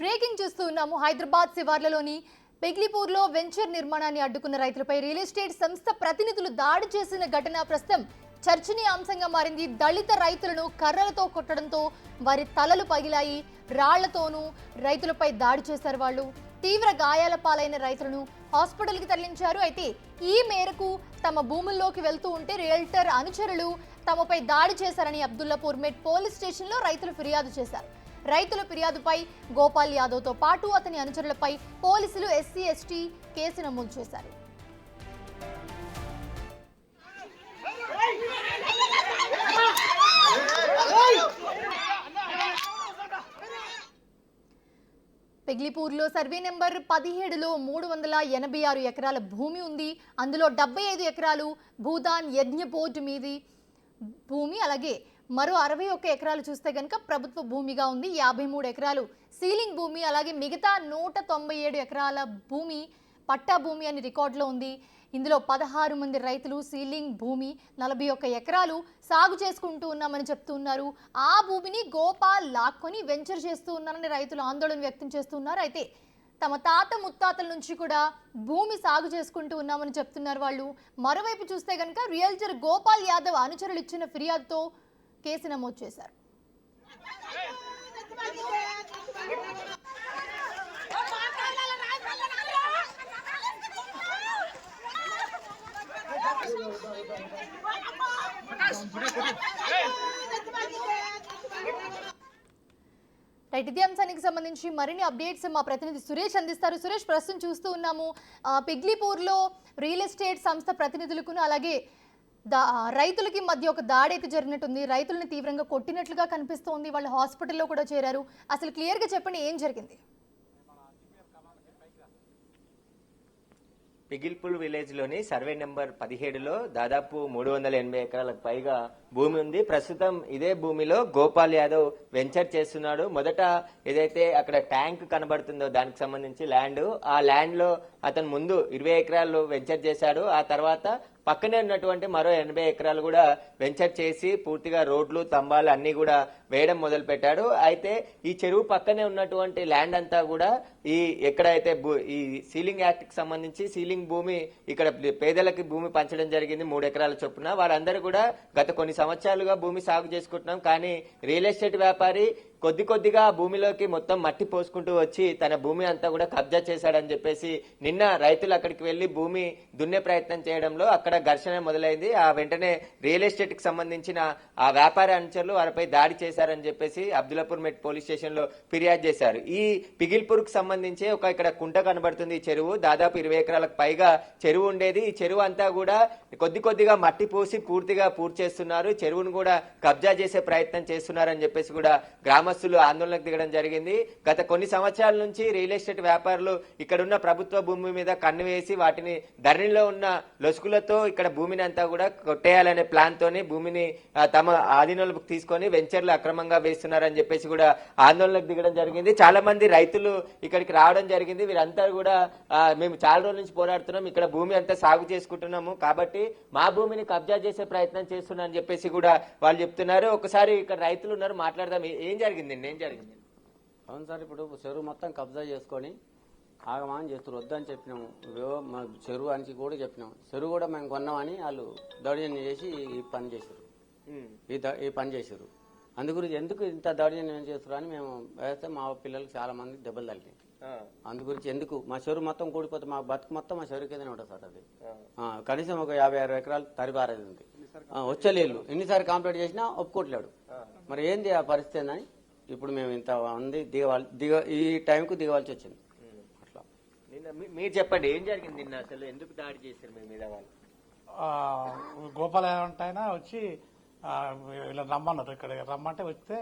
Breaking చూస్తూ ఉన్నాము. Hyderabad శివార్లలోని పెగ్లిపూర్లో venture నిర్మాణాన్ని అడ్డుకున్న రైతులపై రియల్ ఎస్టేట్ సంస్థ ప్రతినిధులు దాడి చేసిన ఘటన ప్రస్తుతం చర్చనీయాంశంగా మారింది. దళిత రైతులను కర్రలతో కొట్టడంతో వారి తలలు పగిలాయి. రాళ్లతోనూ రైతులపై దాడి చేశారు. వాళ్ళు తీవ్ర గాయాల పాలైన రైతులను హాస్పిటల్కి తరలించారు. అయితే ఈ మేరకు తమ భూముల్లోకి వెళ్తూ ఉంటే రియల్టర్ అనుచరులు తమపై దాడి చేశారని అబ్దుల్లాపూర్ మెట్ పోలీస్ స్టేషన్లో రైతులు ఫిర్యాదు చేశారు. రైతుల ఫిర్యాదుపై గోపాల్ యాదవ్తో పాటు అతని అనుచరులపై పోలీసులు ఎస్సీ ఎస్టీ కేసు నమోదు చేశారు. పెగ్లిపూర్లో సర్వే నెంబర్ 17లో 386 ఎకరాల భూమి ఉంది. అందులో 75 ఎకరాలు భూదాన్ యజ్ఞ బోర్డు మీది భూమి, అలాగే మరో 61 ఎకరాలు చూస్తే కనుక ప్రభుత్వ భూమిగా ఉంది. 53 ఎకరాలు సీలింగ్ భూమి, అలాగే మిగతా 197 ఎకరాల భూమి పట్టా భూమి అని రికార్డులో ఉంది. ఇందులో 16 మంది రైతులు సీలింగ్ భూమి 41 ఎకరాలు సాగు చేసుకుంటూ ఉన్నామని చెప్తూ ఉన్నారు. ఆ భూమిని గోపాల్ లాక్కొని వెంచర్ చేస్తూ ఉన్నారని రైతులు ఆందోళన వ్యక్తం చేస్తున్నారు. అయితే తమ తాత ముత్తాతల నుంచి కూడా భూమి సాగు చేసుకుంటూ ఉన్నామని చెప్తున్నారు వాళ్ళు. మరోవైపు చూస్తే కనుక రియల్టర్ గోపాల్ యాదవ్ అనుచరులు ఇచ్చిన ఫిర్యాదుతో కేసు నమోదు చేశారు. రైట్, ఇదే అంశానికి సంబంధించి మరిన్ని అప్డేట్స్ మా ప్రతినిధి సురేష్ అందిస్తారు. సురేష్, ప్రస్తుతం చూస్తూ ఉన్నాము పెగ్లిపూర్లో రియల్ ఎస్టేట్ సంస్థ ప్రతినిధులకు అలాగే రైతులకి మధ్య ఒక దాడి అయితే జరిగినట్టుంది. రైతులను తీవ్రంగా కొట్టినట్లుగా కనిపిస్తోంది. వాళ్ళు హాస్పిటల్లో కూడా చేరారు. అసలు క్లియర్గా చెప్పండి, ఏం జరిగింది? పిగిల్పూల్ విలేజ్ లోని సర్వే నెంబర్ 17లో దాదాపు 380 ఎకరాలకు పైగా భూమి ఉంది. ప్రస్తుతం ఇదే భూమిలో గోపాల్ యాదవ్ వెంచర్ చేస్తున్నాడు. మొదట ఏదైతే అక్కడ ట్యాంక్ కనబడుతుందో దానికి సంబంధించి ల్యాండ్, ఆ ల్యాండ్ లో అతను ముందు 20 ఎకరాలు వెంచర్ చేశాడు. ఆ తర్వాత పక్కనే ఉన్నటువంటి మరో 80 ఎకరాలు కూడా వెంచర్ చేసి పూర్తిగా రోడ్లు స్తంభాలు అన్ని కూడా వేయడం మొదలు పెట్టాడు. అయితే ఈ చెరువు పక్కనే ఉన్నటువంటి ల్యాండ్ అంతా కూడా ఈ ఎక్కడైతే ఈ సీలింగ్ యాక్ట్ కి సంబంధించి సీలింగ్ భూమి ఇక్కడ పేదలకి భూమి పంచడం జరిగింది 3 ఎకరాల చొప్పున. వారందరూ కూడా గత కొన్ని సంవత్సరాలుగా భూమి సాగు చేసుకుంటున్నాం, కానీ రియల్ ఎస్టేట్ వ్యాపారి కొద్దిగా భూమిలోకి మొత్తం మట్టి పోసుకుంటూ వచ్చి తన భూమి అంతా కూడా కబ్జా చేశాడని చెప్పేసి నిన్న రైతులు అక్కడికి వెళ్లి భూమి దున్నే ప్రయత్నం చేయడంలో అక్కడ ఘర్షణ మొదలైంది. ఆ వెంటనే రియల్ ఎస్టేట్ కి సంబంధించిన ఆ వ్యాపార అనుచరులు వారిపై దాడి చేశారని చెప్పేసి అబ్దుల్లాపూర్ మెట్ పోలీస్ స్టేషన్ లో ఫిర్యాదు చేశారు. ఈ పిగిల్పూర్ కు సంబంధించి ఇక్కడ కుంట కనబడుతుంది. ఈ చెరువు దాదాపు 20 ఎకరాలకు పైగా చెరువు ఉండేది. ఈ చెరువు అంతా కూడా కొద్దిగా మట్టి పోసి పూర్తి చేస్తున్నారు. చెరువును కూడా కబ్జా చేసే ప్రయత్నం చేస్తున్నారని చెప్పేసి కూడా గ్రామస్తులు ఆందోళనకు దిగడం జరిగింది. గత కొన్ని సంవత్సరాల నుంచి రియల్ ఎస్టేట్ వ్యాపారులు ఇక్కడున్న ప్రభుత్వ భూమి మీద కన్ను వేసి వాటిని ధరణిలో ఉన్న లొసుకులతో ఇక్కడ భూమిని అంతా కూడా కొట్టేయాలనే ప్లాన్ తోని భూమిని తమ ఆధీనంలోకి తీసుకొని వెంచర్లు అక్రమంగా వేస్తున్నారని చెప్పేసి కూడా ఆందోళనకు దిగడం జరిగింది. చాలా మంది రైతులు ఇక్కడికి రావడం జరిగింది. వీరంతా కూడా మేము చాలా రోజుల నుంచి పోరాడుతున్నాం, ఇక్కడ భూమి అంతా సాగు చేసుకుంటున్నాము, కాబట్టి మా భూమిని కబ్జా చేసే ప్రయత్నం చేస్తున్నా అని చెప్పేసి కూడా వాళ్ళు చెప్తున్నారు. ఒకసారి ఇక్కడ రైతులు ఉన్నారు, మాట్లాడదాం. ఏం జరిగింది? అవును సార్, ఇప్పుడు చెరువు మొత్తం కబ్జా చేసుకొని ఆగమానం చేస్తారు. వద్దని చెప్పినాము, చెరువు అని కూడా చెప్పినాము. చెరువు కూడా మేము కొన్నామని వాళ్ళు దౌర్జన్యం చేసి ఈ పని చేశారు. అందుగురించి ఎందుకు ఇంత దౌర్జన్యం చేస్తారు అని మేము వేస్తే మా పిల్లలకు చాలా మంది దెబ్బలు తగిలినాయి. అందుగురించి ఎందుకు మా చెరువు మొత్తం కూడిపోతే మా బతుకు మొత్తం మా చెరువు కిందనే ఉంటుంది సార్. అది కనీసం ఒక 50-60 ఎకరాలు తరిబారేది ఉంది. వచ్చలేళ్ళు ఎన్నిసార్లు కంప్లీట్ చేసినా ఒప్పుకోవట్లేడు. మరి ఏంది ఆ పరిస్థితి ఏందని ఇప్పుడు మేము ఇంత ఉంది ఈ టైంకు దిగవలసి వచ్చింది. అట్లా మీరు చెప్పండి, ఏం జరిగింది నిన్న? అసలు ఎందుకు దాడి చేశారు మీ మీద వాళ్ళు? గోపాల ఆయన వచ్చి ఇలా రమ్మన్నారు. ఇక్కడ రమ్మంటే వస్తే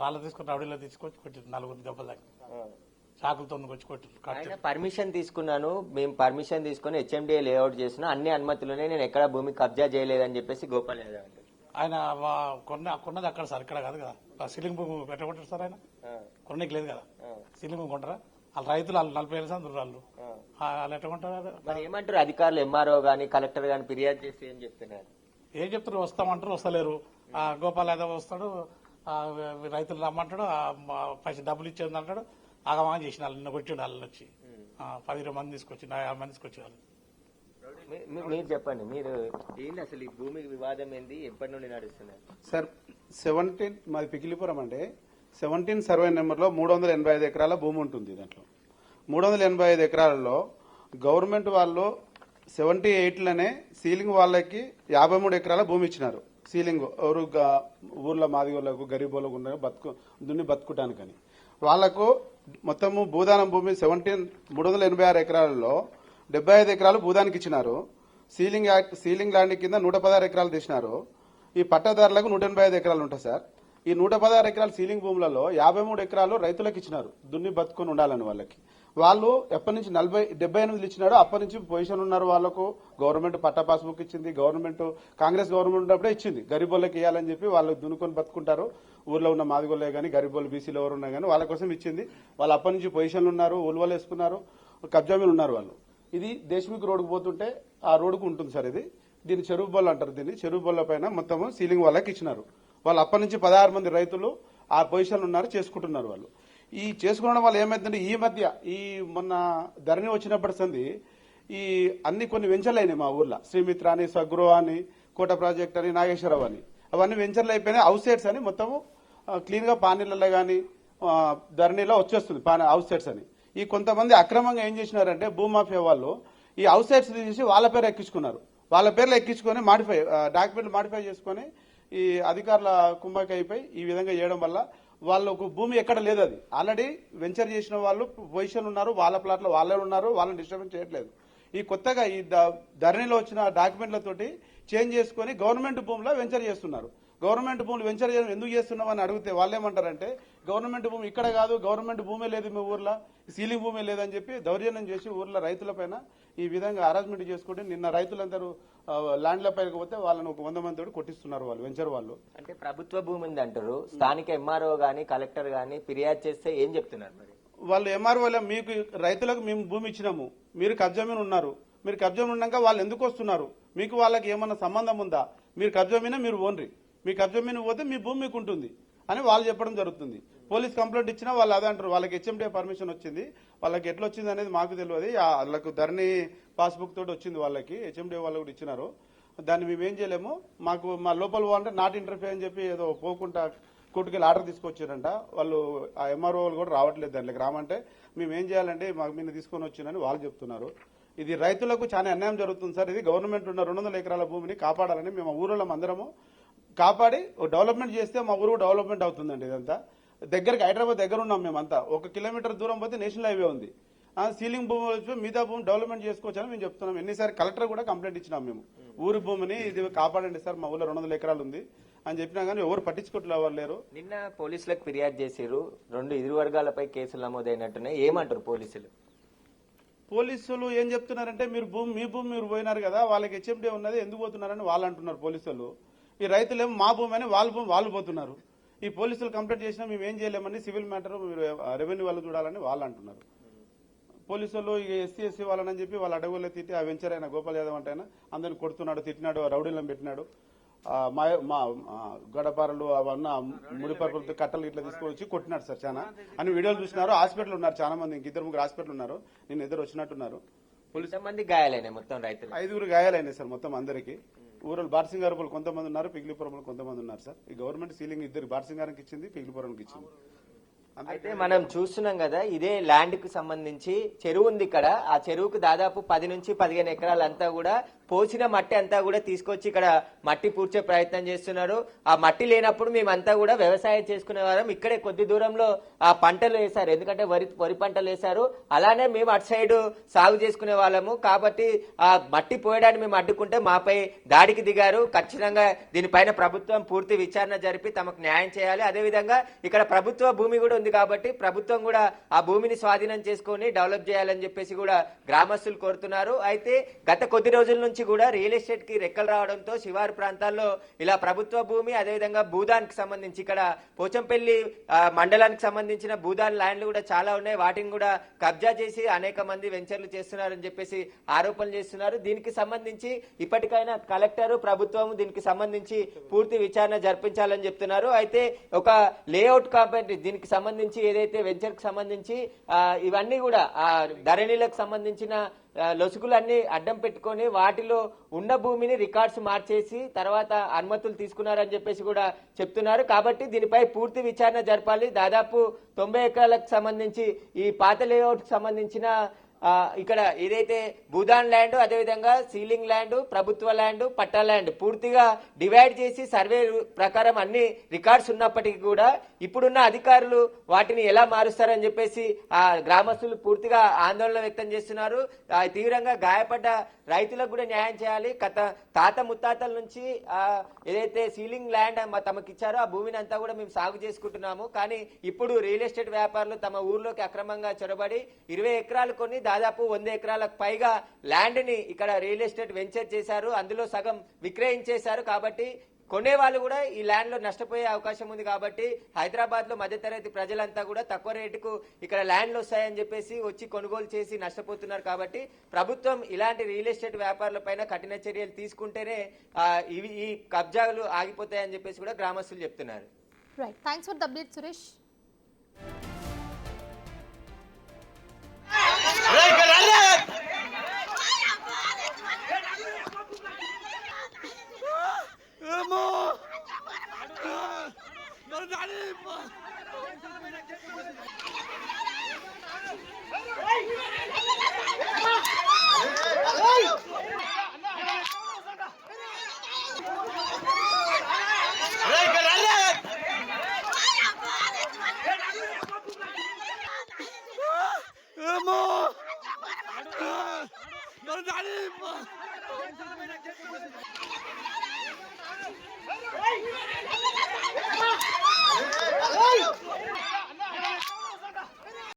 రాళ్ళు తీసుకుని రౌడీలో తీసుకొచ్చి కొట్టి 4 దెబ్బలు దాకా చాకులతో వచ్చి కొట్టి పర్మిషన్ తీసుకున్నాను, మేము పర్మిషన్ తీసుకుని హెచ్ఎండిఏ లేఅవుట్ చేసిన అన్ని అనుమతులనే నేను ఎక్కడ భూమి కబ్జా చేయలేదని చెప్పేసి గోపాల్ యాదవ్ అంటారు. ఆయన కొన్నది అక్కడ సార్, ఇక్కడ కాదు కదా. సీలింగ్ భూమి పెట్టకుంటారు సార్, ఆయన కొన్నకి లేదు కదా. సీలింగ్ భూమి కొంటారా? వాళ్ళ రైతులు వాళ్ళు 40 ఏళ్ళ సందులు వాళ్ళు ఎట్టుకుంటారు. మరి ఏమంటారు అధికారులు? ఎంఆర్ఓ గానీ కలెక్టర్ గానీ ఫిర్యాదు చేసి ఏం చెప్తున్నారు? ఏం చెప్తారు? వస్తామంటారు, వస్తలేరు. గోపాల్ యాదవ్ వస్తాడు, రైతులు రమ్మంటాడు, పైసలు డబ్బులు ఇచ్చేది అంటాడు. ఆగమాగం చేసిన వాళ్ళు నిన్న కొట్టి వాళ్ళని వచ్చి 10 మంది తీసుకొచ్చి 50 మంది తీసుకొచ్చి వాళ్ళు. మీరు చెప్పండి, మీరు ఏంటి అసలు ఈ భూమి వివాదం ఏంది, ఎప్పటి నుండి నడుస్తున్నారు? సార్ 17 మాది పికిలిపురం అంటే 17 సర్వే నెంబర్లో 385 ఎకరాల భూమి ఉంటుంది. దాంట్లో 385 ఎకరాలలో గవర్నమెంట్ వాళ్ళు 78లోనే సీలింగ్ వాళ్ళకి 53 ఎకరాల భూమి ఇచ్చినారు. సీలింగ్ ఎవరు ఊర్లో మాదిగోళ్లకు గరీబోళ్ళకు ఉన్న దున్ని బతుకుటానికని వాళ్లకు మొత్తము భూదానం భూమి 386 ఎకరాలలో 75 ఎకరాలు భూదానికి ఇచ్చినారు. సీలింగ్ ల్యాండ్ కింద 116 ఎకరాలు తీసినారు. ఈ పట్టాదారులకు 185 ఎకరాలు ఉంటాయి సార్. ఈ 116 ఎకరాల సీలింగ్ భూములలో 53 ఎకరాలు రైతులకు ఇచ్చినారు, దున్ని బతుకొని ఉండాలని. వాళ్ళకి వాళ్ళు ఎప్పటి నుంచి 78 ఇచ్చినాడు. అప్పటి నుంచి పొజిషన్ ఉన్నారు. వాళ్ళకు గవర్నమెంట్ పట్టా పాస్బుక్ ఇచ్చింది. గవర్నమెంట్ కాంగ్రెస్ గవర్నమెంట్ ఉన్నప్పుడే ఇచ్చింది. గరీబోళ్ళకి ఇవ్వాలని చెప్పి వాళ్ళు దున్నుకొని బతుకుంటారు. ఊర్లో ఉన్న మాదిగోళ్ళే కానీ గరీబోళ్ళు బీసీలు ఎవరు ఉన్నా కానీ వాళ్ళ కోసం ఇచ్చింది. వాళ్ళు అప్పటి నుంచి పొజిషన్లు ఉన్నారు, ఉల్వలు వేసుకున్నారు, కబ్జా మీద ఉన్నారు వాళ్ళు. ఇది దేశమిక్ రోడ్డుకు పోతుంటే ఆ రోడ్డుకు ఉంటుంది సార్. ఇది దీన్ని చెరువు బొల్ల అంటారు. దీన్ని చెరువు బొల్ల పైన మొత్తం సీలింగ్ వాళ్ళకి ఇచ్చినారు. వాళ్ళు అప్పటి నుంచి 16 మంది రైతులు ఆ పొజిషన్లు ఉన్నారు, చేసుకుంటున్నారు. వాళ్ళు ఈ చేసుకోవడం వల్ల ఏమైందంటే ఈ మధ్య ఈ మొన్న ధరణి వచ్చినప్పటి సంది ఈ అన్ని కొన్ని వెంచర్లు అయినాయి మా ఊర్లో. శ్రీమిత్ర అని, సగ్రో అని, కోట ప్రాజెక్ట్ అని, నాగేశ్వరరావు అని, అవన్నీ వెంచర్లు అయిపోయినాయి. హౌస్ సైడ్స్ అని మొత్తము క్లీన్ గా పానీలలో గానీ ధరణిలో వచ్చేస్తుంది హౌస్ సైడ్స్ అని. ఈ కొంతమంది అక్రమంగా ఏం చేసినారంటే భూమాఫియా వాళ్ళు ఈ హౌస్ సైడ్స్ తీసి వాళ్ళ పేరు ఎక్కించుకున్నారు. వాళ్ళ పేర్లు ఎక్కించుకొని డాక్యుమెంట్లు మాడిఫై చేసుకుని ఈ అధికారుల కుంభకి అయిపోయి ఈ విధంగా చేయడం వల్ల వాళ్ళకు భూమి ఎక్కడ లేదు. అది ఆల్రెడీ వెంచర్ చేసిన వాళ్ళు పొజిషన్ ఉన్నారు, వాళ్ళ ప్లాట్లో వాళ్ళే ఉన్నారు, వాళ్ళని డిస్టర్బెన్స్ చేయట్లేదు. ఈ కొత్తగా ఈ ధరణిలో వచ్చిన డాక్యుమెంట్లతోటి చేంజ్ చేసుకుని గవర్నమెంట్ భూమిలో వెంచర్ చేస్తున్నారు. గవర్నమెంట్ భూములు వెంచర్ చేయడం ఎందుకు చేస్తున్నామని అడిగితే వాళ్ళు ఏమంటారంటే గవర్నమెంట్ భూమి ఇక్కడ కాదు, గవర్నమెంట్ భూమే లేదు మీ ఊర్లో, సీలింగ్ భూమే లేదని చెప్పి దౌర్జన్యం చేసి ఊర్లో రైతుల పైన ఈ విధంగా హరాస్మెంట్ చేసుకుంటే నిన్న రైతులందరూ ల్యాండ్ల పైకి పోతే వాళ్ళని ఒక 100 మంది కొట్టిస్తున్నారు వాళ్ళు వెంచర్ వాళ్ళు. అంటే ప్రభుత్వ భూమి ఉంది అంటారు. స్థానిక ఎంఆర్ఓ గానీ కలెక్టర్ గానీ ఫిర్యాదు చేస్తే ఏం చెప్తున్నారు మరి? వాళ్ళు ఎంఆర్ఓ మీకు రైతులకు మేము భూమి ఇచ్చినాము, మీరు కబ్జా మీద ఉన్నారు, మీరు కబ్జా మీద ఉన్నాక వాళ్ళు ఎందుకు వస్తున్నారు, మీకు వాళ్ళకి ఏమన్నా సంబంధం ఉందా, మీరు కబ్జా మీద మీరు ఓన్రి, మీ కబ్జా మీద పోతే మీ భూమి మీకు ఉంటుంది అని వాళ్ళు చెప్పడం జరుగుతుంది. పోలీస్ కంప్లైంట్ ఇచ్చినా వాళ్ళు అదే అంటారు. వాళ్ళకి హెచ్ఎండే పర్మిషన్ వచ్చింది, వాళ్ళకి ఎట్లా వచ్చింది అనేది మాకు తెలియదు. వాళ్ళకు ధరణి పాస్బుక్ తోటి వచ్చింది, వాళ్ళకి హెచ్ఎండే వాళ్ళు కూడా ఇచ్చినారు. దాన్ని మేమేం చేయలేము. మాకు మా లోపల పోవాలంటే నాట్ ఇంటర్ఫియర్ అని చెప్పి ఏదో పోకుండా కోర్టుకెళ్ళి ఆర్డర్ తీసుకొచ్చారంట. వాళ్ళు ఆ ఎంఆర్ఓ వాళ్ళు కూడా రావట్లేదు దాంట్లోకి. రామంటే మేము ఏం చేయాలంటే మాకు మీద తీసుకొని వచ్చిందని వాళ్ళు చెప్తున్నారు. ఇది రైతులకు చాలా అన్యాయం జరుగుతుంది సార్. ఇది గవర్నమెంట్ ఉన్న 200 ఎకరాల భూమిని కాపాడాలని మేము ఊరిలో అందరము కాపాడి డెవలప్మెంట్ చేస్తే మా ఊరు డెవలప్మెంట్ అవుతుందండి. ఇదంతా దగ్గరికి హైదరాబాద్ దగ్గర ఉన్నాం మేమంతా. 1 కిలోమీటర్ దూరం పోతే నేషనల్ హైవే ఉంది. సీలింగ్ భూమి వచ్చి మిగతా భూమి డెవలప్మెంట్ చేసుకోవచ్చని మేము చెప్తున్నాం. ఎన్నిసార్లు కలెక్టర్ కూడా కంప్లైంట్ ఇచ్చినాం మేము, ఊరి భూమిని ఇది కాపాడండి సార్, మా ఊళ్ళో 200 ఎకరాలు ఉంది అని చెప్పినా కానీ ఎవరు పట్టించుకోవట్లే ఎవరు లేరు. నిన్న పోలీసులకు ఫిర్యాదు చేశారు, 2 ఇరు వర్గాలపై కేసులు నమోదైనట్టున్నాయి. ఏమంటారు పోలీసులు? పోలీసులు ఏం చెప్తున్నారంటే మీ భూమి మీరు పోయినారు కదా, వాళ్ళకి హెచ్ఎండే ఉన్నది ఎందుకు పోతున్నారని వాళ్ళు అంటున్నారు పోలీసులు. ఈ రైతులేమో మా భూమి అని వాళ్ళ భూమి వాళ్ళు పోతున్నారు. ఈ పోలీసులు కంప్లైంట్ చేసినా మేము ఏం చేయలేమని సివిల్ మ్యాటర్ మీరు రెవెన్యూ వాళ్ళు చూడాలని వాళ్ళు అంటున్నారు. పోలీసులు ఇక ఎస్సీ వాళ్ళని చెప్పి వాళ్ళ అడవుల్లో తిట్టి ఆ వెంచర్ అయిన గోపాల్ యాదవ్ అంటే అందరిని కొడుతున్నాడు, తిట్టినాడు, రౌడీలను పెట్టినాడు. మా గడపారలు అవన్న ముడిపరుపులతో కట్టలు ఇట్లా తీసుకొని వచ్చి కొట్టినాడు సార్. చాలా అని వీడియోలు చూసినారు. హాస్పిటల్ ఉన్నారు చాలా మంది, ఇంక 2-3 హాస్పిటల్ ఉన్నారు. నేను ఇద్దరు వచ్చినట్టున్నారు. మంది గాయాలైనాయి, మొత్తం రైతులు 5 గాయాలైనాయి సార్ మొత్తం అందరికి. ఊరు బార్సింగారపులు కొంతమంది ఉన్నారు, పిగిలిపురంలో కొంతమంది ఉన్నారు సార్. ఈ గవర్నమెంట్ సీలింగ్ ఇద్దరు బార్సింగారానికి ఇచ్చింది, పిగిలిపురంకి ఇచ్చింది. అయితే మనం చూస్తున్నాం కదా, ఇదే ల్యాండ్ కు సంబంధించి చెరువు ఉంది ఇక్కడ. ఆ చెరువుకు దాదాపు 10 నుంచి 15 ఎకరాలంతా కూడా పోసిన మట్టి అంతా కూడా తీసుకొచ్చి ఇక్కడ మట్టి పూడ్చే ప్రయత్నం చేస్తున్నారు. ఆ మట్టి లేనప్పుడు మేమంతా కూడా వ్యవసాయం చేసుకునే వారం. ఇక్కడే కొద్ది దూరంలో ఆ పంటలు వేశారు, ఎందుకంటే వరి పంటలు వేశారు. అలానే మేము అటు సైడ్ సాగు చేసుకునే వాళ్ళము. కాబట్టి ఆ మట్టి పోయడానికి మేము అడ్డుకుంటే మాపై దాడికి దిగారు. ఖచ్చితంగా దీనిపైన ప్రభుత్వం పూర్తి విచారణ జరిపి తమకు న్యాయం చేయాలి. అదేవిధంగా ఇక్కడ ప్రభుత్వ భూమి కూడా ఉంది కాబట్టి ప్రభుత్వం కూడా ఆ భూమిని స్వాధీనం చేసుకుని డెవలప్ చేయాలని చెప్పేసి కూడా గ్రామస్తులు కోరుతున్నారు. అయితే గత కొద్ది రోజుల నుంచి నుంచి కూడా రియల్ ఎస్టేట్ కి రెక్కలు రావడంతో శివారు ప్రాంతాల్లో ఇలా ప్రభుత్వ భూమి అదేవిధంగా భూదానికి సంబంధించి ఇక్కడ పోచంపల్లి మండలానికి సంబంధించిన భూదాన్ ల్యాండ్లు కూడా చాలా ఉన్నాయి. వాటిని కూడా కబ్జా చేసి అనేక మంది వెంచర్లు చేస్తున్నారని చెప్పేసి ఆరోపణలు చేస్తున్నారు. దీనికి సంబంధించి ఇప్పటికైనా కలెక్టర్ ప్రభుత్వం దీనికి సంబంధించి పూర్తి విచారణ జరిపించాలని చెప్తున్నారు. అయితే ఒక లేఅవుట్ కాబట్టి దీనికి సంబంధించి ఏదైతే వెంచర్ కి సంబంధించి ఇవన్నీ కూడా ధరణిలకు సంబంధించిన లొసుగులన్నీ అడ్డం పెట్టుకొని వాటిలో ఉన్న భూమిని రికార్డ్స్ మార్చేసి తర్వాత అనుమతులు తీసుకున్నారని చెప్పేసి కూడా చెప్తున్నారు. కాబట్టి దీనిపై పూర్తి విచారణ జరపాలి. దాదాపు 90 ఎకరాలకు సంబంధించి ఈ పాత లేఅవుట్ కి సంబంధించిన ఇక్కడ ఏదైతే భూదాన్ ల్యాండ్ అదేవిధంగా సీలింగ్ ల్యాండ్ ప్రభుత్వ ల్యాండ్ పట్టా ల్యాండ్ పూర్తిగా డివైడ్ చేసి సర్వే ప్రకారం అన్ని రికార్డ్స్ ఉన్నప్పటికీ కూడా ఇప్పుడున్న అధికారులు వాటిని ఎలా మారుస్తారని చెప్పేసి ఆ గ్రామస్తులు పూర్తిగా ఆందోళన వ్యక్తం చేస్తున్నారు. తీవ్రంగా గాయపడ్డ రైతులకు కూడా న్యాయం చేయాలి. తాత ముత్తాతల నుంచి ఏదైతే సీలింగ్ ల్యాండ్ తమకి ఇచ్చారో ఆ భూమిని అంతా కూడా మేము సాగు చేసుకుంటున్నాము. కానీ ఇప్పుడు రియల్ ఎస్టేట్ వ్యాపారులు తమ ఊర్లోకి అక్రమంగా చొరబడి 20 ఎకరాలు కొని దాదాపు 100 ఎకరాలకు పైగా ల్యాండ్ ని ఇక్కడ రియల్ ఎస్టేట్ వెంచర్ చేశారు. అందులో సగం విక్రయించేశారు. కాబట్టి కొనే వాళ్ళు కూడా ఈ ల్యాండ్ లో నష్టపోయే అవకాశం ఉంది. కాబట్టి హైదరాబాద్ లో మధ్యతరగతి ప్రజలంతా కూడా తక్కువ రేటుకు ఇక్కడ ల్యాండ్లు వస్తాయని చెప్పేసి వచ్చి కొనుగోలు చేసి నష్టపోతున్నారు. కాబట్టి ప్రభుత్వం ఇలాంటి రియల్ ఎస్టేట్ వ్యాపారులపైన కఠిన చర్యలు తీసుకుంటేనే ఈ కబ్జాలు ఆగిపోతాయని చెప్పేసి కూడా గ్రామస్తులు చెప్తున్నారు. Right, thanks for the update Suresh. Não dá nem, pô!